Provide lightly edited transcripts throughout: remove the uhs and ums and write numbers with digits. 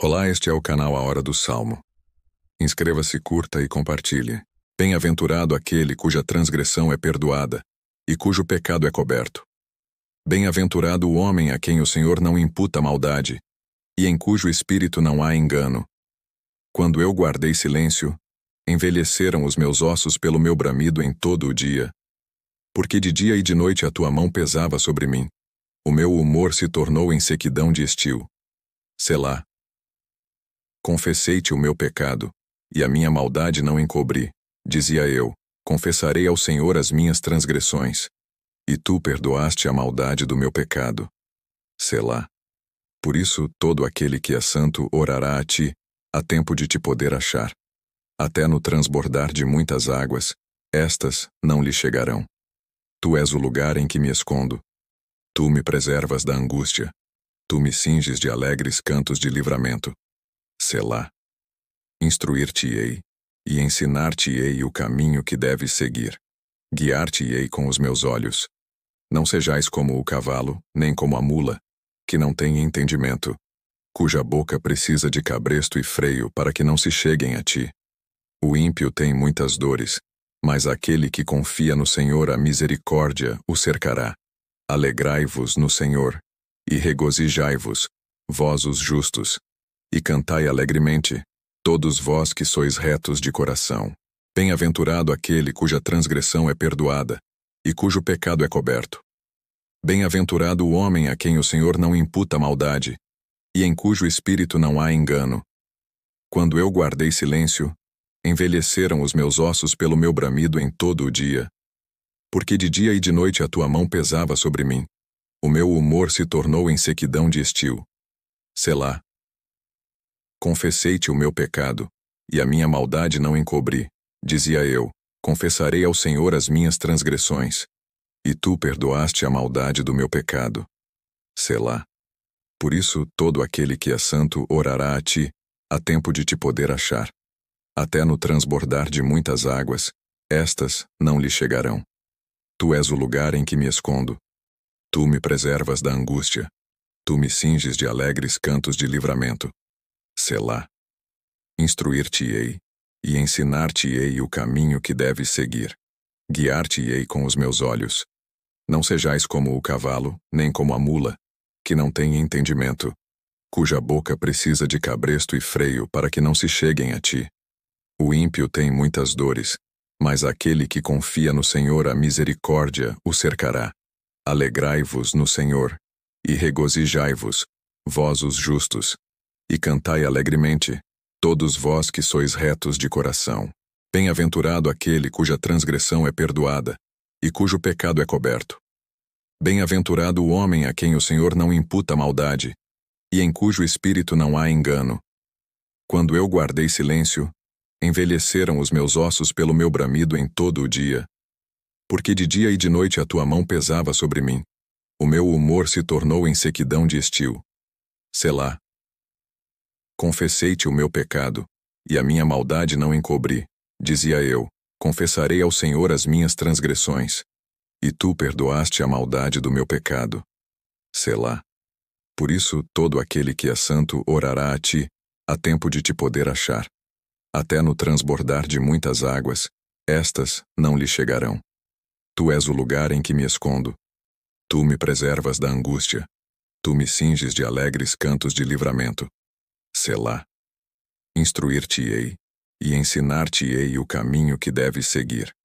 Olá, este é o canal A Hora do Salmo. Inscreva-se, curta e compartilhe. Bem-aventurado aquele cuja transgressão é perdoada e cujo pecado é coberto. Bem-aventurado o homem a quem o Senhor não imputa maldade e em cujo espírito não há engano. Quando eu guardei silêncio, envelheceram os meus ossos pelo meu bramido em todo o dia. Porque de dia e de noite a tua mão pesava sobre mim. O meu humor se tornou em sequidão de estio. Selá. Confessei-te o meu pecado, e a minha maldade não encobri. Dizia eu, confessarei ao Senhor as minhas transgressões. E tu perdoaste a maldade do meu pecado. Selá. Por isso, todo aquele que é santo orará a ti, a tempo de te poder achar. Até no transbordar de muitas águas, estas não lhe chegarão. Tu és o lugar em que me escondo. Tu me preservas da angústia. Tu me cinges de alegres cantos de livramento. Selá. Instruir-te-ei, e ensinar-te-ei o caminho que deves seguir. Guiar-te-ei com os meus olhos. Não sejais como o cavalo, nem como a mula, que não tem entendimento, cuja boca precisa de cabresto e freio para que não se cheguem a ti. O ímpio tem muitas dores, mas aquele que confia no Senhor a misericórdia o cercará. Alegrai-vos no Senhor, e regozijai-vos, vós os justos, e cantai alegremente, todos vós que sois retos de coração. Bem-aventurado aquele cuja transgressão é perdoada, e cujo pecado é coberto. Bem-aventurado o homem a quem o Senhor não imputa maldade, e em cujo espírito não há engano. Quando eu guardei silêncio, envelheceram os meus ossos pelo meu bramido em todo o dia. Porque de dia e de noite a tua mão pesava sobre mim. O meu humor se tornou em sequidão de estio. Selá. Confessei-te o meu pecado, e a minha maldade não encobri. Dizia eu, confessarei ao Senhor as minhas transgressões. E tu perdoaste a maldade do meu pecado. Selá. Por isso, todo aquele que é santo orará a ti, a tempo de te poder achar. Até no transbordar de muitas águas, estas não lhe chegarão. Tu és o lugar em que me escondo. Tu me preservas da angústia. Tu me cinges de alegres cantos de livramento. Selá. Instruir-te-ei, e ensinar-te-ei o caminho que deves seguir. Guiar-te-ei com os meus olhos. Não sejais como o cavalo, nem como a mula, que não tem entendimento, cuja boca precisa de cabresto e freio para que não se cheguem a ti. O ímpio tem muitas dores, mas aquele que confia no Senhor a misericórdia o cercará. Alegrai-vos no Senhor, e regozijai-vos, vós os justos, e cantai alegremente, todos vós que sois retos de coração. Bem-aventurado aquele cuja transgressão é perdoada, e cujo pecado é coberto. Bem-aventurado o homem a quem o Senhor não imputa maldade, e em cujo espírito não há engano. Quando eu guardei silêncio, envelheceram os meus ossos pelo meu bramido em todo o dia. Porque de dia e de noite a tua mão pesava sobre mim. O meu humor se tornou em sequidão de estio. Selá. Confessei-te o meu pecado, e a minha maldade não encobri. Dizia eu, confessarei ao Senhor as minhas transgressões. E tu perdoaste a maldade do meu pecado. Selá. Por isso, todo aquele que é santo orará a ti, a tempo de te poder achar. Até no transbordar de muitas águas, estas não lhe chegarão. Tu és o lugar em que me escondo. Tu me preservas da angústia. Tu me cinges de alegres cantos de livramento. Selá. Instruir-te-ei, e ensinar-te-ei o caminho que deves seguir.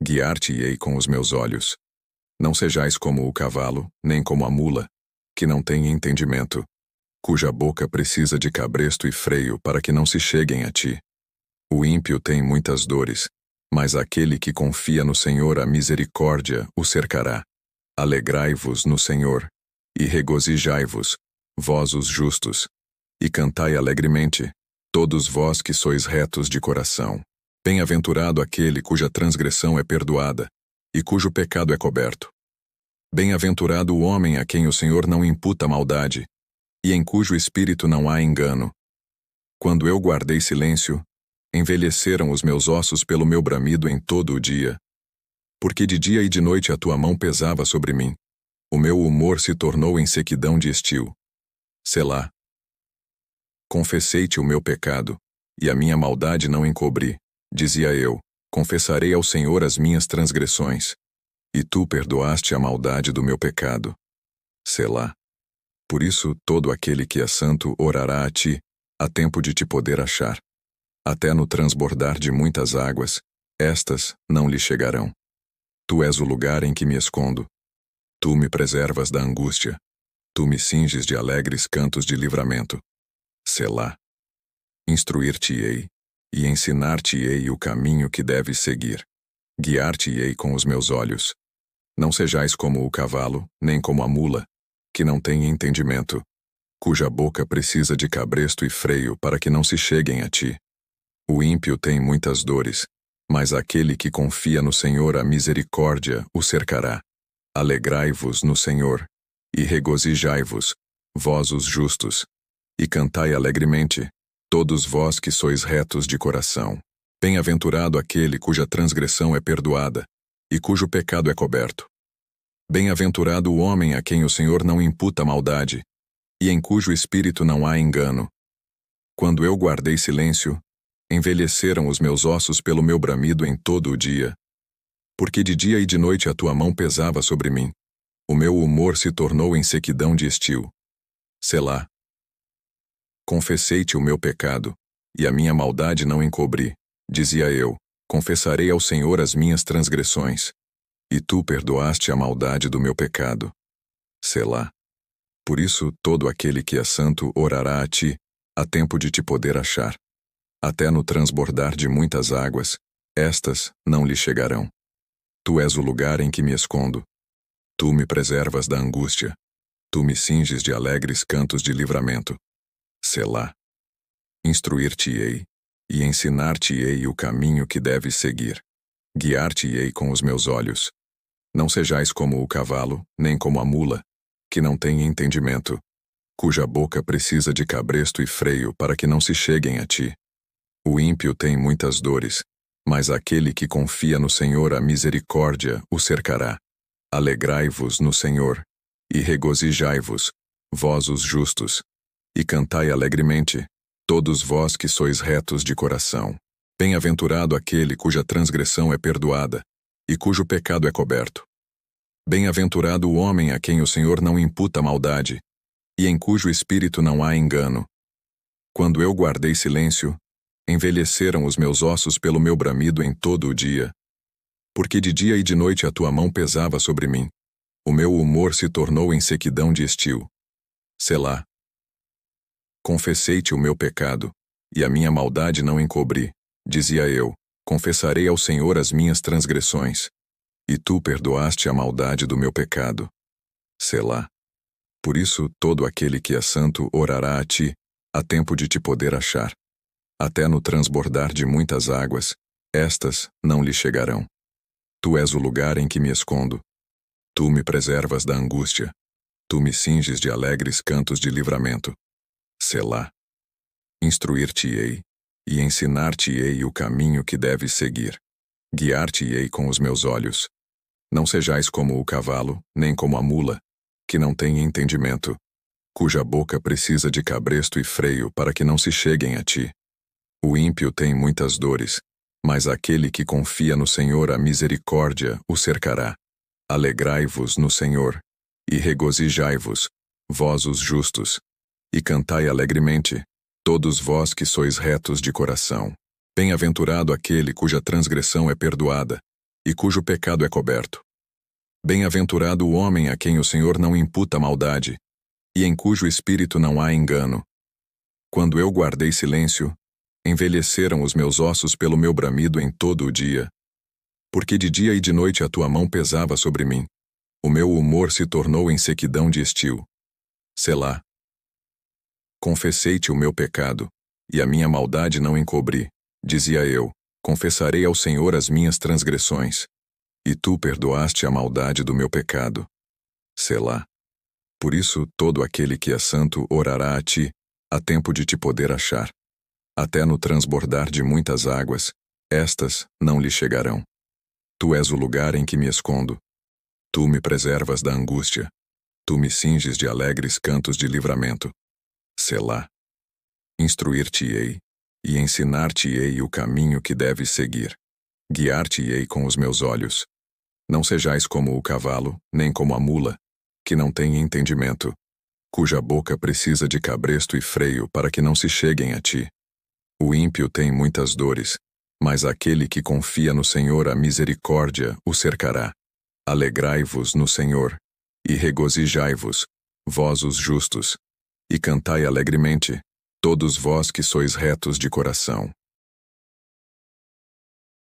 Guiar-te-ei com os meus olhos. Não sejais como o cavalo, nem como a mula, que não tem entendimento, cuja boca precisa de cabresto e freio para que não se cheguem a ti. O ímpio tem muitas dores, mas aquele que confia no Senhor a misericórdia o cercará. Alegrai-vos no Senhor, e regozijai-vos, vós os justos, e cantai alegremente, todos vós que sois retos de coração. Bem-aventurado aquele cuja transgressão é perdoada, e cujo pecado é coberto. Bem-aventurado o homem a quem o Senhor não imputa maldade, e em cujo espírito não há engano. Quando eu guardei silêncio, envelheceram os meus ossos pelo meu bramido em todo o dia. Porque de dia e de noite a tua mão pesava sobre mim. O meu humor se tornou em sequidão de estio. Selá. Confessei-te o meu pecado, e a minha maldade não encobri. Dizia eu: confessarei ao Senhor as minhas transgressões. E tu perdoaste a maldade do meu pecado. Selá. Por isso, todo aquele que é santo orará a ti, a tempo de te poder achar. Até no transbordar de muitas águas, estas não lhe chegarão. Tu és o lugar em que me escondo. Tu me preservas da angústia. Tu me cinges de alegres cantos de livramento. Selá. Instruir-te-ei, e ensinar-te-ei o caminho que deves seguir. Guiar-te-ei com os meus olhos. Não sejais como o cavalo, nem como a mula, que não tem entendimento, cuja boca precisa de cabresto e freio para que não se cheguem a ti. O ímpio tem muitas dores, mas aquele que confia no Senhor, a misericórdia o cercará. Alegrai-vos no Senhor, e regozijai-vos, vós os justos, e cantai alegremente, todos vós que sois retos de coração. Bem-aventurado aquele cuja transgressão é perdoada, e cujo pecado é coberto. Bem-aventurado o homem a quem o Senhor não imputa maldade, e em cujo espírito não há engano. Quando eu guardei silêncio, envelheceram os meus ossos pelo meu bramido em todo o dia. Porque de dia e de noite a tua mão pesava sobre mim. O meu humor se tornou em sequidão de estio. Selá. Confessei-te o meu pecado, e a minha maldade não encobri. Dizia eu: confessarei ao Senhor as minhas transgressões. E tu perdoaste a maldade do meu pecado. Selá. Por isso, todo aquele que é santo orará a ti, a tempo de te poder achar. Até no transbordar de muitas águas, estas não lhe chegarão. Tu és o lugar em que me escondo. Tu me preservas da angústia. Tu me cinges de alegres cantos de livramento. Selá. Instruir-te-ei, e ensinar-te-ei o caminho que deves seguir. Guiar-te-ei com os meus olhos. Não sejais como o cavalo, nem como a mula, que não tem entendimento, cuja boca precisa de cabresto e freio para que não se cheguem a ti. O ímpio tem muitas dores, mas aquele que confia no Senhor, a misericórdia o cercará. Alegrai-vos no Senhor, e regozijai-vos, vós os justos, e cantai alegremente, todos vós que sois retos de coração. Bem-aventurado aquele cuja transgressão é perdoada, e cujo pecado é coberto. Bem-aventurado o homem a quem o Senhor não imputa maldade, e em cujo espírito não há engano. Quando eu guardei silêncio, envelheceram os meus ossos pelo meu bramido em todo o dia. Porque de dia e de noite a tua mão pesava sobre mim. O meu humor se tornou em sequidão de estio. Selá. Confessei-te o meu pecado, e a minha maldade não encobri. Dizia eu: confessarei ao Senhor as minhas transgressões. E tu perdoaste a maldade do meu pecado. Selá. Por isso, todo aquele que é santo orará a ti, a tempo de te poder achar. Até no transbordar de muitas águas, estas não lhe chegarão. Tu és o lugar em que me escondo. Tu me preservas da angústia. Tu me cinges de alegres cantos de livramento. Selá. Instruir-te-ei, e ensinar-te-ei o caminho que deves seguir. Guiar-te-ei com os meus olhos. Não sejais como o cavalo, nem como a mula, que não tem entendimento, cuja boca precisa de cabresto e freio para que não se cheguem a ti. O ímpio tem muitas dores, mas aquele que confia no Senhor, a misericórdia o cercará. Alegrai-vos no Senhor, e regozijai-vos, vós os justos, e cantai alegremente, todos vós que sois retos de coração. Bem-aventurado aquele cuja transgressão é perdoada, e cujo pecado é coberto. Bem-aventurado o homem a quem o Senhor não imputa maldade, e em cujo espírito não há engano. Quando eu guardei silêncio, envelheceram os meus ossos pelo meu bramido em todo o dia. Porque de dia e de noite a tua mão pesava sobre mim. O meu humor se tornou em sequidão de estio. Selá. Confessei-te o meu pecado, e a minha maldade não encobri. Dizia eu: confessarei ao Senhor as minhas transgressões. E tu perdoaste a maldade do meu pecado. Selá. Por isso, todo aquele que é santo orará a ti, a tempo de te poder achar. Até no transbordar de muitas águas, estas não lhe chegarão. Tu és o lugar em que me escondo. Tu me preservas da angústia. Tu me cinges de alegres cantos de livramento. Selá. Instruir-te-ei, e ensinar-te-ei o caminho que deves seguir. Guiar-te-ei com os meus olhos. Não sejais como o cavalo, nem como a mula, que não tem entendimento, cuja boca precisa de cabresto e freio para que não se cheguem a ti. O ímpio tem muitas dores, mas aquele que confia no Senhor, a misericórdia o cercará. Alegrai-vos no Senhor, e regozijai-vos, vós os justos, e cantai alegremente, todos vós que sois retos de coração.